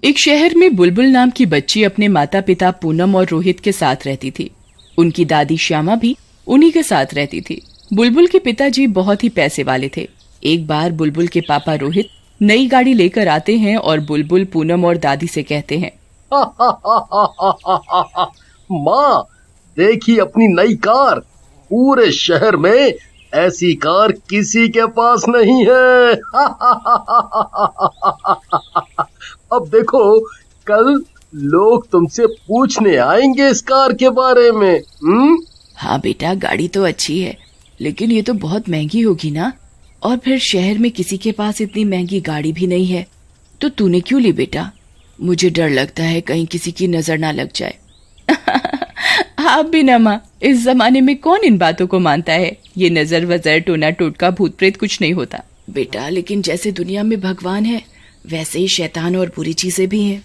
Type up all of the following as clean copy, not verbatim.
एक शहर में बुलबुल नाम की बच्ची अपने माता पिता पूनम और रोहित के साथ रहती थी। उनकी दादी श्यामा भी उन्हीं के साथ रहती थी। बुलबुल के पिताजी बहुत ही पैसे वाले थे। एक बार बुलबुल के पापा रोहित नई गाड़ी लेकर आते हैं और बुलबुल पूनम और दादी से कहते हैं, माँ, देखी अपनी नई कार। पूरे शहर में ऐसी कार किसी के पास नहीं है। अब देखो, कल लोग तुमसे पूछने आएंगे इस कार के बारे में। हाँ बेटा, गाड़ी तो अच्छी है, लेकिन ये तो बहुत महंगी होगी ना। और फिर शहर में किसी के पास इतनी महंगी गाड़ी भी नहीं है। तो तूने क्यों ली बेटा? मुझे डर लगता है कहीं किसी की नजर ना लग जाए। आप भी ना माँ, इस जमाने में कौन इन बातों को मानता है। ये नजर वजर टोना टोटका भूत प्रेत कुछ नहीं होता बेटा। लेकिन जैसे दुनिया में भगवान है, वैसे ही शैतान और बुरी चीजें भी हैं।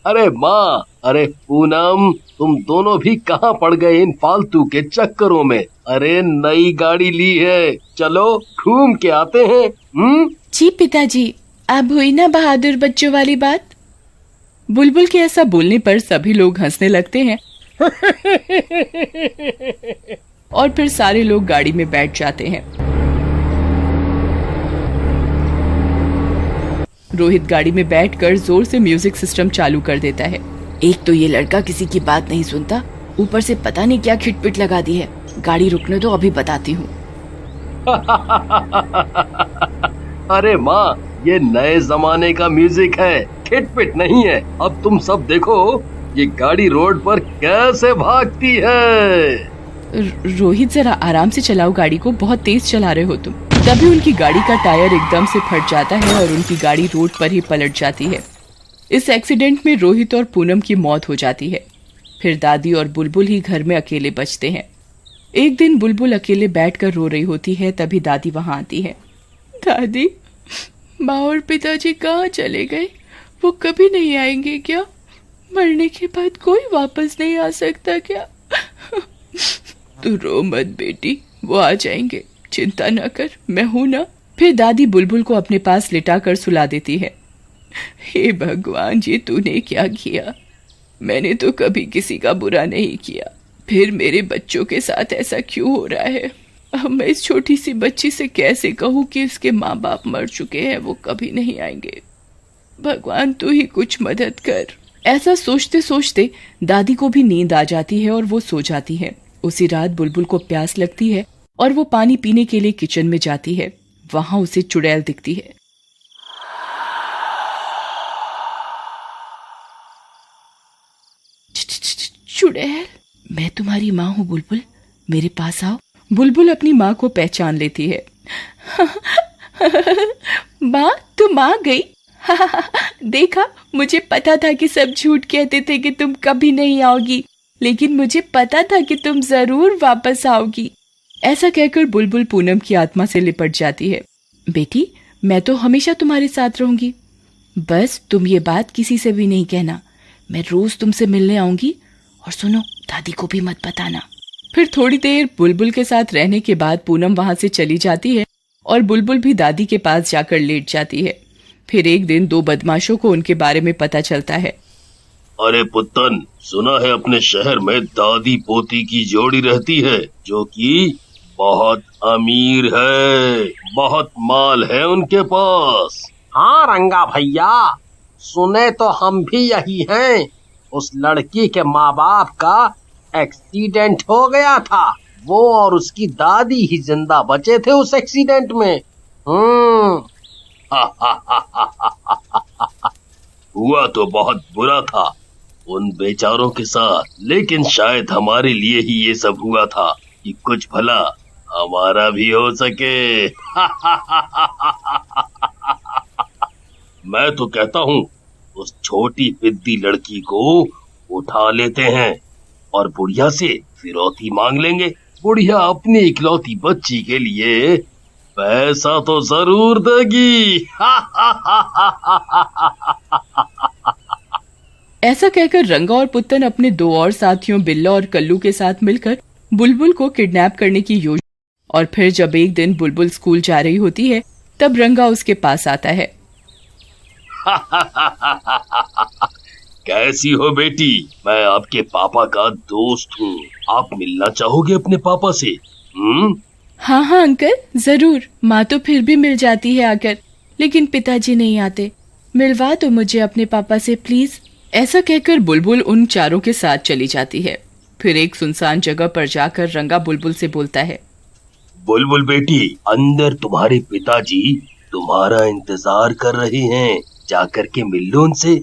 अरे माँ, अरे पूनम, तुम दोनों भी कहाँ पड़ गए इन फालतू के चक्करों में। अरे नई गाड़ी ली है, चलो घूम के आते हैं। जी पिताजी, अब हुई ना बहादुर बच्चों वाली बात। बुलबुल के ऐसा बोलने पर सभी लोग हंसने लगते हैं और फिर सारे लोग गाड़ी में बैठ जाते हैं। रोहित गाड़ी में बैठकर जोर से म्यूजिक सिस्टम चालू कर देता है। एक तो ये लड़का किसी की बात नहीं सुनता, ऊपर से पता नहीं क्या खिटपिट लगा दी है। गाड़ी रुकने दो, अभी बताती हूँ। अरे माँ, ये नए जमाने का म्यूजिक है, खिटपिट नहीं है। अब तुम सब देखो, ये गाड़ी रोड पर कैसे भागती है। रोहित, जरा आराम से चलाओ गाड़ी को, बहुत तेज चला रहे हो तुम। तभी उनकी गाड़ी का टायर एकदम से फट जाता है और उनकी गाड़ी रोड पर ही पलट जाती है। इस एक्सीडेंट में रोहित और पूनम की मौत हो जाती है। फिर दादी और बुलबुल ही घर में अकेले बचते हैं। एक दिन बुलबुल अकेले बैठकर रो रही होती है, तभी दादी वहां आती है। दादी, माँ और पिताजी कहाँ चले गए? वो कभी नहीं आएंगे क्या? मरने के बाद कोई वापस नहीं आ सकता क्या? तू रो मत बेटी, वो आ जाएंगे, चिंता न कर, मैं हूं ना। फिर दादी बुलबुल को अपने पास लिटाकर सुला देती है। हे भगवान जी, तूने क्या किया? मैंने तो कभी किसी का बुरा नहीं किया, फिर मेरे बच्चों के साथ ऐसा क्यों हो रहा है? अब मैं इस छोटी सी बच्ची से कैसे कहूँ कि इसके माँ बाप मर चुके हैं, वो कभी नहीं आएंगे। भगवान तू ही कुछ मदद कर। ऐसा सोचते सोचते दादी को भी नींद आ जाती है और वो सो जाती है। उसी रात बुलबुल को प्यास लगती है और वो पानी पीने के लिए किचन में जाती है। वहां उसे चुड़ैल दिखती है। चुड़ैल, मैं तुम्हारी माँ हूँ बुलबुल, मेरे पास आओ। बुलबुल अपनी माँ को पहचान लेती है। माँ, तुम आ गई। देखा, मुझे पता था कि सब झूठ कहते थे कि तुम कभी नहीं आओगी, लेकिन मुझे पता था कि तुम जरूर वापस आओगी। ऐसा कहकर बुलबुल पूनम की आत्मा से लिपट जाती है। बेटी, मैं तो हमेशा तुम्हारे साथ रहूंगी, बस तुम ये बात किसी से भी नहीं कहना। मैं रोज तुमसे मिलने आऊंगी, और सुनो, दादी को भी मत बताना। फिर थोड़ी देर बुलबुल के साथ रहने के बाद पूनम वहां से चली जाती है और बुलबुल भी दादी के पास जाकर लेट जाती है। फिर एक दिन दो बदमाशों को उनके बारे में पता चलता है। अरे पुत्तन, सुना है अपने शहर में दादी पोती की जोड़ी रहती है, जो कि बहुत अमीर है, बहुत माल है उनके पास। हाँ रंगा भैया, सुने तो हम भी यही हैं। उस लड़की के माँ बाप का एक्सीडेंट हो गया था, वो और उसकी दादी ही जिंदा बचे थे उस एक्सीडेंट में। हुआ तो बहुत बुरा था उन बेचारों के साथ, लेकिन शायद हमारे लिए ही ये सब हुआ था कि कुछ भला हमारा भी हो सके। मैं तो कहता हूँ उस छोटी पिद्दी लड़की को उठा लेते हैं और बुढ़िया से फिरौती मांग लेंगे। बुढ़िया अपनी इकलौती बच्ची के लिए पैसा तो जरूर देगी। ऐसा कहकर रंगा और पुत्तन अपने दो और साथियों बिल्ला और कल्लू के साथ मिलकर बुलबुल को किडनैप करने की योजना। और फिर जब एक दिन बुलबुल स्कूल जा रही होती है, तब रंगा उसके पास आता है। कैसी हो बेटी? मैं आपके पापा का दोस्त हूँ। आप मिलना चाहोगे अपने पापा से? हाँ हाँ अंकल, जरूर। माँ तो फिर भी मिल जाती है आकर, लेकिन पिताजी नहीं आते। मिलवा दो मुझे अपने पापा से प्लीज। ऐसा कहकर बुलबुल उन चारों के साथ चली जाती है। फिर एक सुनसान जगह पर जाकर रंगा बुलबुल से बोलता है, बुलबुल बेटी, अंदर तुम्हारे पिताजी तुम्हारा इंतजार कर रहे हैं। जाकर के मिल लो उनसे।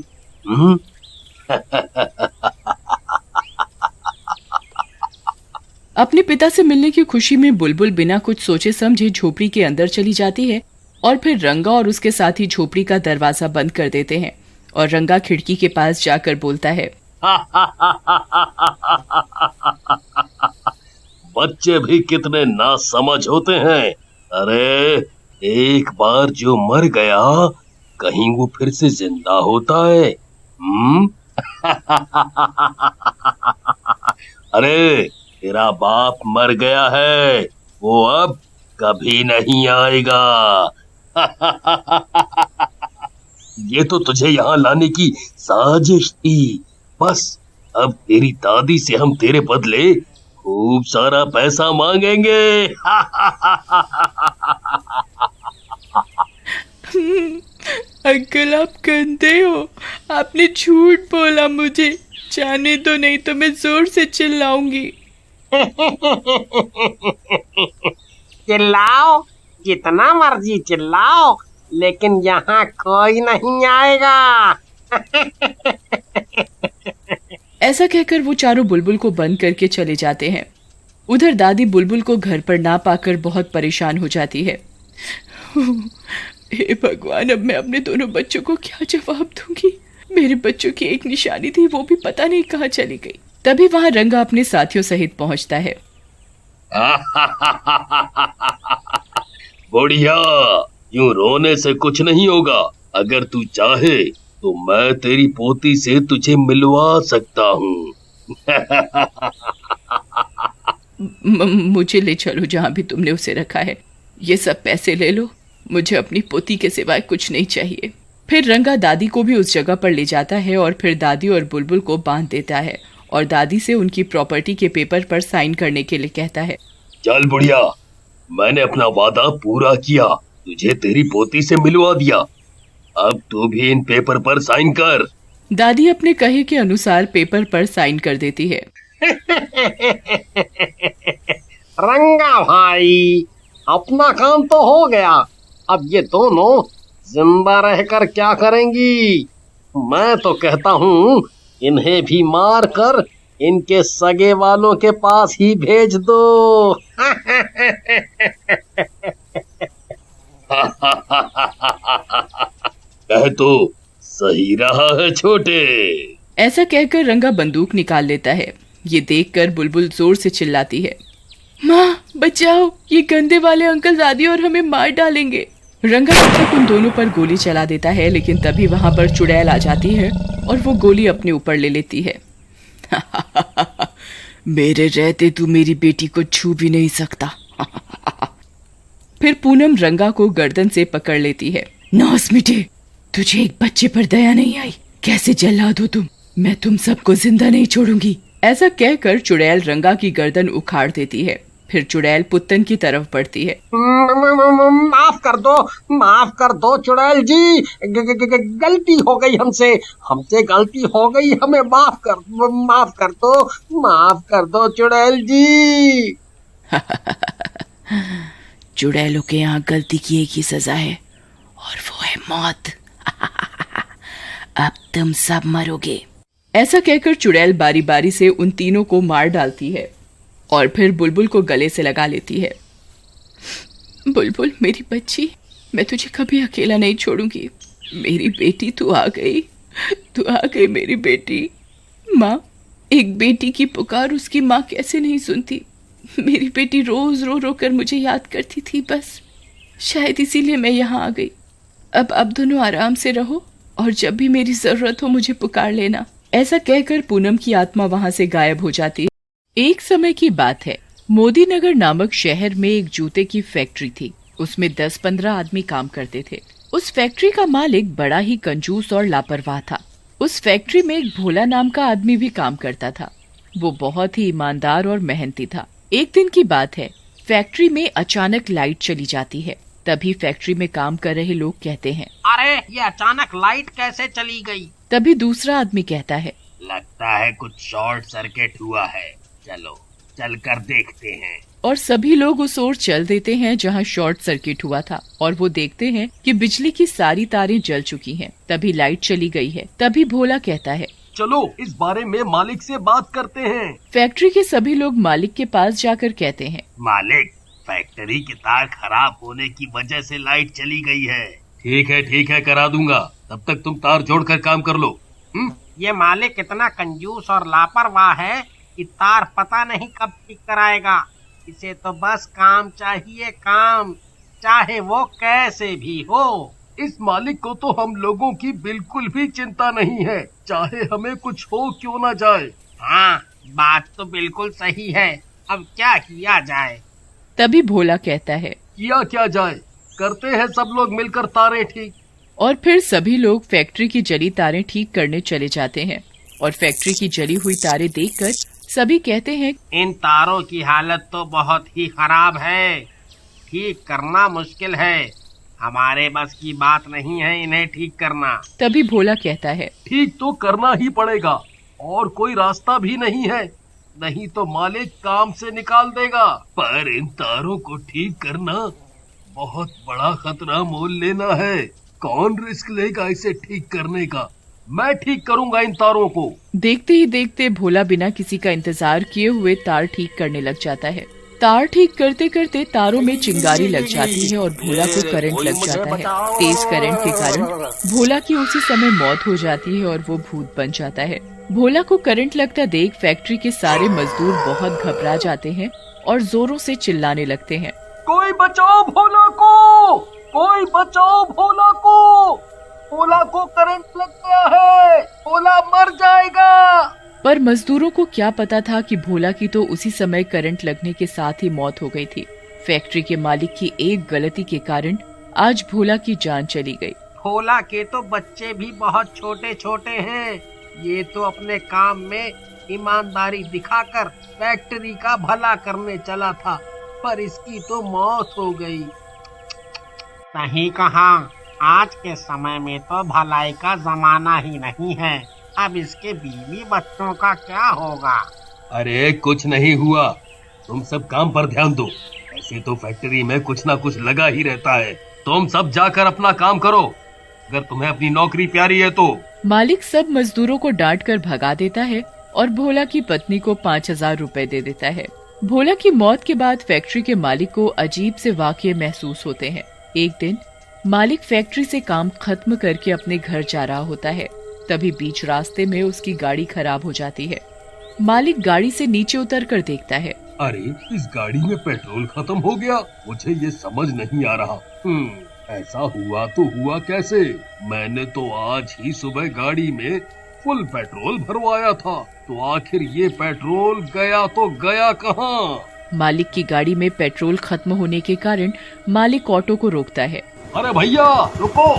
अपने पिता से मिलने की खुशी में बुलबुल बिना कुछ सोचे समझे झोपड़ी के अंदर चली जाती है और फिर रंगा और उसके साथी झोपड़ी का दरवाजा बंद कर देते हैं और रंगा खिड़की के पास जाकर बोलता है, बच्चे भी कितने नासमझ होते हैं। अरे एक बार जो मर गया कहीं वो फिर से जिंदा होता है? अरे तेरा बाप मर गया है, वो अब कभी नहीं आएगा। ये तो तुझे यहाँ लाने की साजिश थी। बस अब तेरी दादी से हम तेरे बदले खूब सारा पैसा मांगेंगे। अंकल आप गंदे हो। आपने झूठ बोला मुझे। जाने दो, नहीं तो मैं जोर से चिल्लाऊंगी। चिल्लाओ, जितना मर्जी चिल्लाओ, लेकिन यहाँ कोई नहीं आएगा। ऐसा कहकर वो चारों बुलबुल को बंद करके चले जाते हैं। उधर दादी बुलबुल को घर पर ना पाकर बहुत परेशान हो जाती है। हे भगवान, अब मैं अपने दोनों बच्चों को क्या जवाब दूंगी? मेरे बच्चों की एक निशानी थी, वो भी पता नहीं कहाँ चली गई। तभी वहां रंगा अपने साथियों सहित पहुंचता है। बढ़िया, यूं रोने से कुछ नहीं होगा। अगर तू चाहे तो मैं तेरी पोती से तुझे मिलवा सकता हूँ। मुझे ले चलो जहाँ भी तुमने उसे रखा है। ये सब पैसे ले लो, मुझे अपनी पोती के सिवाय कुछ नहीं चाहिए। फिर रंगा दादी को भी उस जगह पर ले जाता है और फिर दादी और बुलबुल को बांध देता है और दादी से उनकी प्रॉपर्टी के पेपर पर साइन करने के लिए कहता है, चल बुढ़िया, मैंने अपना वादा पूरा किया, तुझे तेरी पोती से मिलवा दिया। अब तू भी इन पेपर पर साइन कर। दादी अपने कहे के अनुसार पेपर पर साइन कर देती है। रंगा भाई, अपना काम तो हो गया। अब ये दोनों जिंदा रहकर क्या करेंगी? मैं तो कहता हूँ इन्हें भी मार कर इनके सगे वालों के पास ही भेज दो। कह तो सही रहा है छोटे। ऐसा कहकर रंगा बंदूक निकाल लेता है। ये देखकर बुलबुल जोर से चिल्लाती है, माँ बचाओ, ये गंदे वाले अंकल दादी और हमें मार डालेंगे। रंगा तब उन दोनों पर गोली चला देता है, लेकिन तभी वहां पर चुड़ैल आ जाती है और वो गोली अपने ऊपर ले लेती है। मेरे रहते तू मेरी बेटी को छू भी नहीं सकता। फिर पूनम रंगा को गर्दन से पकड़ लेती है। नौस मिटे, तुझे एक बच्चे पर दया नहीं आई? कैसे जल्लाद हो तुम? मैं तुम सबको जिंदा नहीं छोड़ूंगी। ऐसा कहकर चुड़ैल रंगा की गर्दन उखाड़ देती है। फिर चुड़ैल पुत्तन की तरफ बढ़ती है। माफ कर दो चुड़ैल जी, गलती हो गई हमसे गलती हो गई, हमें माफ कर दो चुड़ैल जी। चुड़ैलों के यहाँ गलती की एक ही सजा है और वो है मौत। अब तुम सब मरोगे। ऐसा कहकर चुड़ैल बारी बारी से उन तीनों को मार डालती है और फिर बुलबुल को गले से लगा लेती है। बुलबुल मेरी बच्ची, मैं तुझे कभी अकेला नहीं छोड़ूंगी। मेरी बेटी तू आ गई मेरी बेटी। माँ, एक बेटी की पुकार उसकी माँ कैसे नहीं सुनती? मेरी बेटी रोज रो रो कर मुझे याद करती थी, बस शायद इसीलिए मैं यहाँ आ गई। अब दोनों आराम से रहो और जब भी मेरी जरूरत हो मुझे पुकार लेना। ऐसा कहकर पूनम की आत्मा वहां से गायब हो जाती है। एक समय की बात है, मोदी नगर नामक शहर में एक जूते की फैक्ट्री थी। उसमें 10-15 आदमी काम करते थे। उस फैक्ट्री का मालिक बड़ा ही कंजूस और लापरवाह था। उस फैक्ट्री में एक भोला नाम का आदमी भी काम करता था। वो बहुत ही ईमानदार और मेहनती था। एक दिन की बात है, फैक्ट्री में अचानक लाइट चली जाती है। तभी फैक्ट्री में काम कर रहे लोग कहते हैं, अरे ये अचानक लाइट कैसे चली गई? तभी दूसरा आदमी कहता है, लगता है कुछ शॉर्ट सर्किट हुआ है, चलो चलकर देखते हैं। और सभी लोग उस ओर चल देते हैं जहां शॉर्ट सर्किट हुआ था और वो देखते हैं कि बिजली की सारी तारें जल चुकी हैं। तभी लाइट चली गई है। तभी भोला कहता है, चलो इस बारे में मालिक से बात करते हैं। फैक्ट्री के सभी लोग मालिक के पास जाकर कहते हैं, मालिक, फैक्ट्री की तार खराब होने की वजह से लाइट चली गई है। ठीक है, करा दूंगा। तब तक तुम तार जोड़कर काम कर लो। ये मालिक इतना कंजूस और लापरवाह है कि तार पता नहीं कब ठीक कराएगा। इसे तो बस काम चाहिए, काम, चाहे वो कैसे भी हो। इस मालिक को तो हम लोगों की बिल्कुल भी चिंता नहीं है, चाहे हमें कुछ हो क्यों ना जाए। हाँ, बात तो बिल्कुल सही है। अब क्या किया जाए? तभी भोला कहता है, किया क्या जाए, करते हैं सब लोग मिलकर तारें ठीक। और फिर सभी लोग फैक्ट्री की जली तारें ठीक करने चले जाते हैं। और फैक्ट्री की जली हुई तारें देखकर सभी कहते हैं, इन तारों की हालत तो बहुत ही खराब है, ठीक करना मुश्किल है। हमारे बस की बात नहीं है इन्हें ठीक करना। तभी भोला कहता है, ठीक तो करना ही पड़ेगा, और कोई रास्ता भी नहीं है, नहीं तो मालिक काम से निकाल देगा। पर इन तारों को ठीक करना बहुत बड़ा खतरा मोल लेना है। कौन रिस्क लेगा इसे ठीक करने का? मैं ठीक करूंगा इन तारों को। देखते ही देखते भोला बिना किसी का इंतजार किए हुए तार ठीक करने लग जाता है। तार ठीक करते करते तारों में चिंगारी लग जाती है और भोला को करंट लग जाता है। तेज करंट के कारण भोला की उसी समय मौत हो जाती है और वो भूत बन जाता है। भोला को करंट लगता देख फैक्ट्री के सारे मजदूर बहुत घबरा जाते हैं और जोरों से चिल्लाने लगते हैं, कोई बचाओ भोला को, कोई बचाओ भोला को, भोला को करंट लग गया है, भोला मर जाएगा। पर मजदूरों को क्या पता था कि भोला की तो उसी समय करंट लगने के साथ ही मौत हो गई थी। फैक्ट्री के मालिक की एक गलती के कारण आज भोला की जान चली गई। भोला के तो बच्चे भी बहुत छोटे छोटे हैं। ये तो अपने काम में ईमानदारी दिखाकर फैक्ट्री का भला करने चला था, पर इसकी तो मौत हो गई। सही कहा, आज के समय में तो भलाई का जमाना ही नहीं है। अब इसके बीवी बच्चों का क्या होगा? अरे कुछ नहीं हुआ, तुम सब काम पर ध्यान दो। ऐसे तो फैक्ट्री में कुछ ना कुछ लगा ही रहता है। तुम सब जाकर अपना काम करो, अगर तुम्हें अपनी नौकरी प्यारी है तो। मालिक सब मजदूरों को डांट कर भगा देता है और भोला की पत्नी को 5,000 रुपए दे देता है। भोला की मौत के बाद फैक्ट्री के मालिक को अजीब से वाकये महसूस होते हैं। एक दिन मालिक फैक्ट्री से काम खत्म करके अपने घर जा रहा होता है। तभी बीच रास्ते में उसकी गाड़ी खराब हो जाती है। मालिक गाड़ी से नीचे उतर कर देखता है, अरे इस गाड़ी में पेट्रोल खत्म हो गया। मुझे ये समझ नहीं आ रहा। ऐसा हुआ तो हुआ कैसे? मैंने तो आज ही सुबह गाड़ी में फुल पेट्रोल भरवाया था, तो आखिर ये पेट्रोल गया तो गया कहाँ? मालिक की गाड़ी में पेट्रोल खत्म होने के कारण मालिक ऑटो को रोकता है। अरे भैया रुको,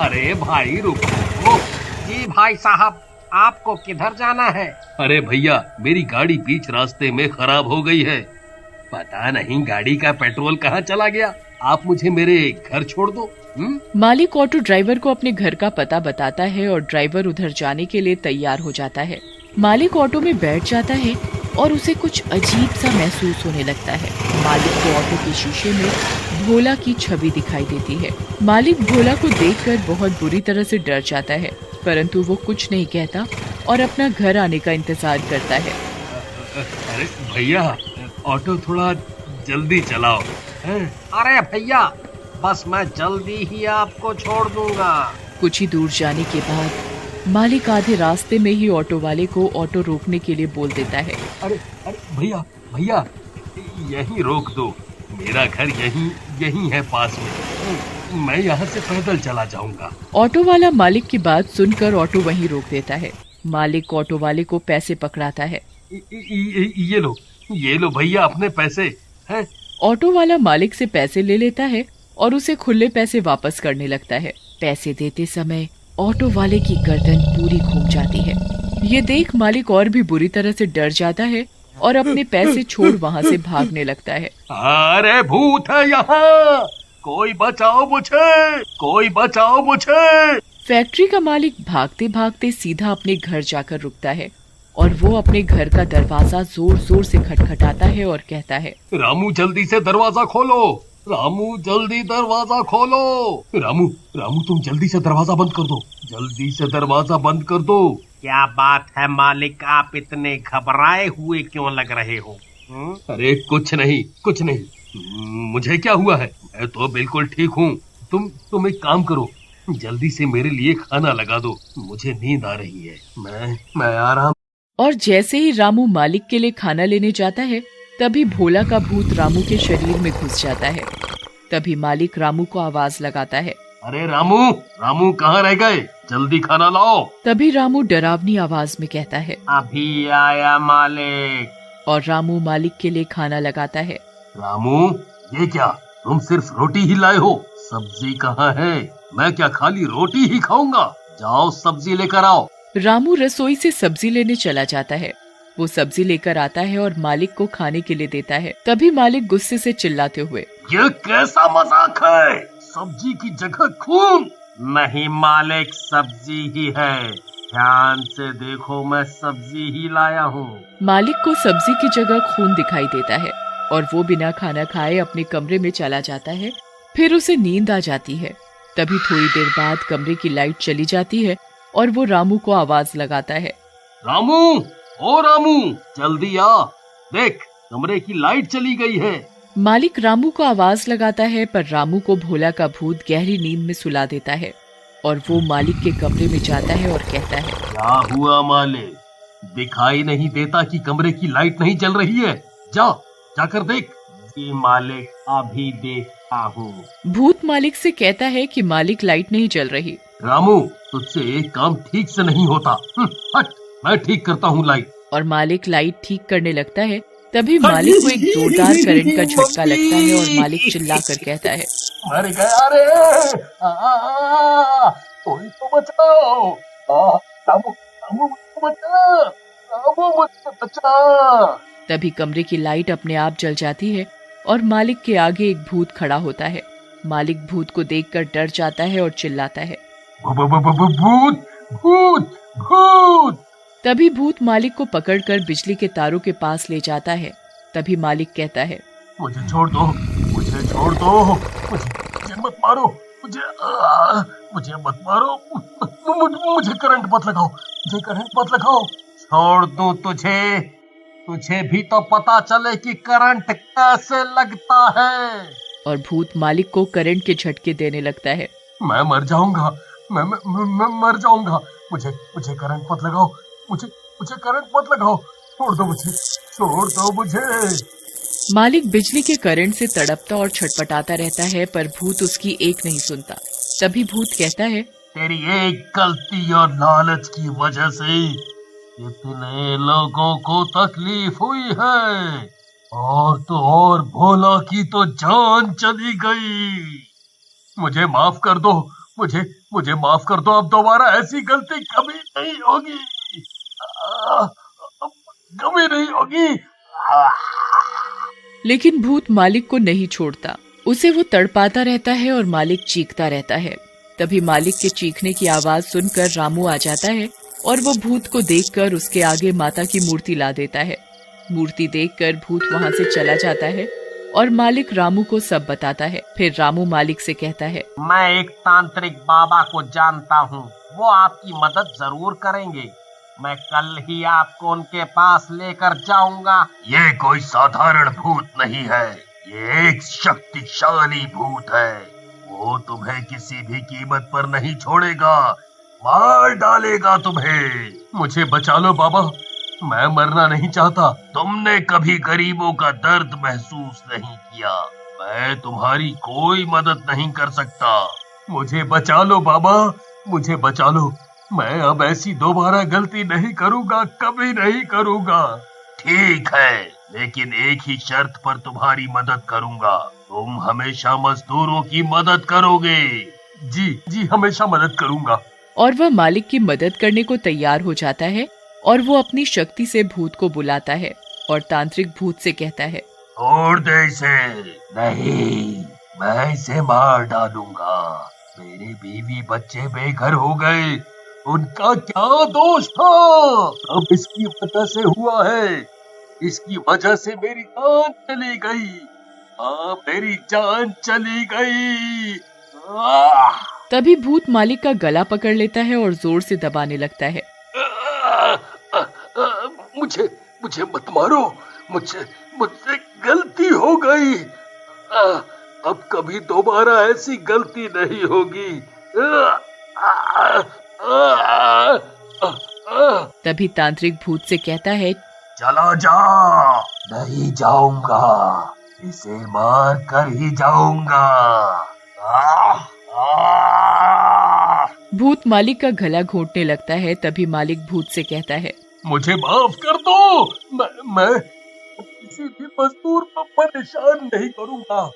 अरे भाई रुको। जी भाई साहब, आपको किधर जाना है? अरे भैया, मेरी गाड़ी बीच रास्ते में खराब हो गई है। पता नहीं गाड़ी का पेट्रोल कहाँ चला गया। आप मुझे मेरे घर छोड़ दो। मालिक ऑटो ड्राइवर को अपने घर का पता बताता है और ड्राइवर उधर जाने के लिए तैयार हो जाता है। मालिक ऑटो में बैठ जाता है और उसे कुछ अजीब सा महसूस होने लगता है। मालिक को ऑटो के शीशे में भोला की छवि दिखाई देती है। मालिक भोला को देखकर बहुत बुरी तरह से डर जाता है, परंतु वो कुछ नहीं कहता और अपना घर आने का इंतजार करता है। अरे भैया, ऑटो थोड़ा जल्दी चलाओ। अरे भैया, बस मैं जल्दी ही आपको छोड़ दूंगा। कुछ ही दूर जाने के बाद मालिक आधे रास्ते में ही ऑटो वाले को ऑटो रोकने के लिए बोल देता है। अरे भैया भैया, यहीं रोक दो, मेरा घर यहीं है पास में। मैं यहाँ से पैदल चला जाऊंगा। ऑटो वाला मालिक की बात सुनकर ऑटो वहीं रोक देता है। मालिक ऑटो वाले को पैसे पकड़ाता है। ये लो भैया अपने पैसे हैं। ऑटो वाला मालिक से पैसे ले लेता है और उसे खुले पैसे वापस करने लगता है। पैसे देते समय ऑटो वाले की गर्दन पूरी घूम जाती है। ये देख मालिक और भी बुरी तरह से डर जाता है और अपने पैसे छोड़ वहाँ से भागने लगता है। अरे भूत है यहाँ, कोई बचाओ मुझे, कोई बचाओ मुझे। फैक्ट्री का मालिक भागते भागते सीधा अपने घर जाकर रुकता है और वो अपने घर का दरवाजा जोर जोर से खटखटाता है और कहता है, रामू जल्दी से दरवाजा खोलो, रामू जल्दी दरवाजा खोलो। रामू रामू तुम जल्दी से दरवाजा बंद कर दो, जल्दी से दरवाजा बंद कर दो। क्या बात है मालिक, आप इतने घबराए हुए क्यों लग रहे हो? अरे कुछ नहीं कुछ नहीं, मुझे क्या हुआ है, मैं तो बिल्कुल ठीक हूँ। तुम एक काम करो, जल्दी से मेरे लिए खाना लगा दो, मुझे नींद आ रही है, मैं आराम। और जैसे ही रामू मालिक के लिए खाना लेने जाता है तभी भोला का भूत रामू के शरीर में घुस जाता है। तभी मालिक रामू को आवाज लगाता है, अरे रामू रामू कहाँ रह गए, जल्दी खाना लाओ। तभी रामू डरावनी आवाज में कहता है, अभी आया मालिक। और रामू मालिक के लिए खाना लगाता है। रामू ये क्या, तुम सिर्फ रोटी ही लाए हो, सब्जी कहाँ है? मैं क्या खाली रोटी ही खाऊंगा? जाओ सब्जी लेकर आओ। रामू रसोई से सब्जी लेने चला जाता है। वो सब्जी लेकर आता है और मालिक को खाने के लिए देता है। तभी मालिक गुस्से से चिल्लाते हुए, ये कैसा मजाक है, सब्जी की जगह खून। नहीं मालिक, सब्जी ही है, ध्यान से देखो, मैं सब्जी ही लाया हूँ। मालिक को सब्जी की जगह खून दिखाई देता है और वो बिना खाना खाए अपने कमरे में चला जाता है। फिर उसे नींद आ जाती है। तभी थोड़ी देर बाद कमरे की लाइट चली जाती है और वो रामू को आवाज लगाता है, रामू ओ रामू जल्दी आ, देख कमरे की लाइट चली गई है। मालिक रामू को आवाज लगाता है पर रामू को भोला का भूत गहरी नींद में सुला देता है और वो मालिक के कमरे में जाता है और कहता है, क्या हुआ मालिक, दिखाई नहीं देता कि कमरे की लाइट नहीं जल रही है? जाकर देख। जी मालिक, अभी देखता हूँ। भूत मालिक से कहता है कि मालिक लाइट नहीं जल रही। रामू तुझसे एक काम ठीक से नहीं होता, हट, मैं ठीक करता हूँ लाइट। और मालिक लाइट ठीक करने लगता है। तभी मालिक को एक जोरदार करंट का झटका लगता है और मालिक चिल्लाकर कहता है, मर गया रे, कोई तो बचाओ, रामू रामू मुझे बचा, रामू मुझे बचा। तभी कमरे की लाइट अपने आप जल जाती है और मालिक के आगे एक भूत खड़ा होता है। मालिक भूत को देखकर डर जाता है और चिल्लाता है, भूत भूत भूत। तभी भूत मालिक को पकड़कर बिजली के तारों के पास ले जाता है। तभी मालिक कहता है, मुझे छोड़ दो, मुझे छोड़ दो, मुझे मत मारो, मुझे मत मारो, मुझे करंट मत लगाओ, मुझे करंट मत लगाओ। छोड़ दूं तुझे भी तो पता चले कि करंट कैसे लगता है। और भूत मालिक को करंट के झटके देने लगता है। मैं मर जाऊंगा, मैं मर जाऊंगा, मुझे करंट मत लगाओ, मुझे करंट मत लगाओ, छोड़ दो मुझे। मालिक बिजली के करंट से तड़पता और छटपटाता रहता है पर भूत उसकी एक नहीं सुनता। तभी भूत कहता है, तेरी एक गलती और लालच की वजह से इतने लोगों को तकलीफ हुई है, और तो और भोला की तो जान चली गई। मुझे माफ कर दो, मुझे माफ कर दो, अब दोबारा ऐसी गलती कभी नहीं होगी, कभी नहीं होगी। लेकिन भूत मालिक को नहीं छोड़ता, उसे वो तड़पाता रहता है और मालिक चीखता रहता है। तभी मालिक के चीखने की आवाज सुनकर रामू आ जाता है और वो भूत को देखकर उसके आगे माता की मूर्ति ला देता है। मूर्ति देखकर भूत वहाँ से चला जाता है और मालिक रामू को सब बताता है। फिर रामू मालिक से कहता है, मैं एक तांत्रिक बाबा को जानता हूँ, वो आपकी मदद जरूर करेंगे। मैं कल ही आपको उनके पास लेकर जाऊंगा। ये कोई साधारण भूत नहीं है, ये एक शक्तिशाली भूत है। वो तुम्हें किसी भी कीमत पर नहीं छोड़ेगा, मार डालेगा तुम्हें। मुझे बचा लो बाबा, मैं मरना नहीं चाहता। तुमने कभी गरीबों का दर्द महसूस नहीं किया, मैं तुम्हारी कोई मदद नहीं कर सकता। मुझे बचा लो बाबा, मुझे बचा लो। मैं अब ऐसी दोबारा गलती नहीं करूंगा, कभी नहीं करूंगा। ठीक है, लेकिन एक ही शर्त पर तुम्हारी मदद करूंगा। तुम हमेशा मजदूरों की मदद करोगे। जी जी, हमेशा मदद करूंगा। और वह मालिक की मदद करने को तैयार हो जाता है और वो अपनी शक्ति से भूत को बुलाता है और तांत्रिक भूत से कहता है, छोड़ दे इसे। नहीं, मैं इसे मार डालूंगा। मेरे बीवी बच्चे बेघर हो गए, उनका क्या दोष था? अब इसकी वजह से हुआ है। इसकी वजह से मेरी जान चली गई। हाँ, मेरी जान चली गई। आह! तभी भूत मालिक का गला पकड़ लेता है और जोर से दबाने लगता है। मुझे मुझे मत मारो। मुझसे मुझसे गलती हो गई। अब कभी दोबारा ऐसी गलती नहीं होगी। तभी तांत्रिक भूत से कहता है, चला जा। नहीं जाऊंगा, इसे मार कर ही जाऊंगा। भूत मालिक का गला घोंटने लगता है। तभी मालिक भूत से कहता है, मुझे माफ कर दो। मैं किसी भी मजदूर को परेशान नहीं करूंगा।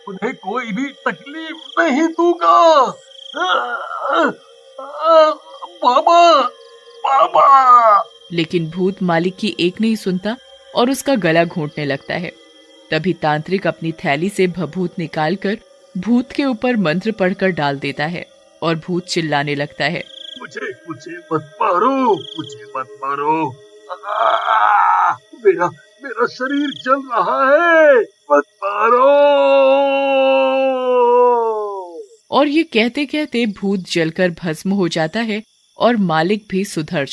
उन्हें कोई भी तकलीफ नहीं दूंगा। बाबा, बाबा। लेकिन भूत मालिक की एक नहीं सुनता और उसका गला घोंटने लगता है। तभी तांत्रिक अपनी थैली से भभूत निकालकर भूत के ऊपर मंत्र पढ़कर डाल देता है और भूत चिल्लाने लगता है, मुझे मुझे मत मारो, मुझे मत मारो। मेरा मेरा शरीर जल रहा है, मत मारो। और ये कहते कहते भूत जलकर भस्म हो जाता है और मालिक भी सुधर जाता है।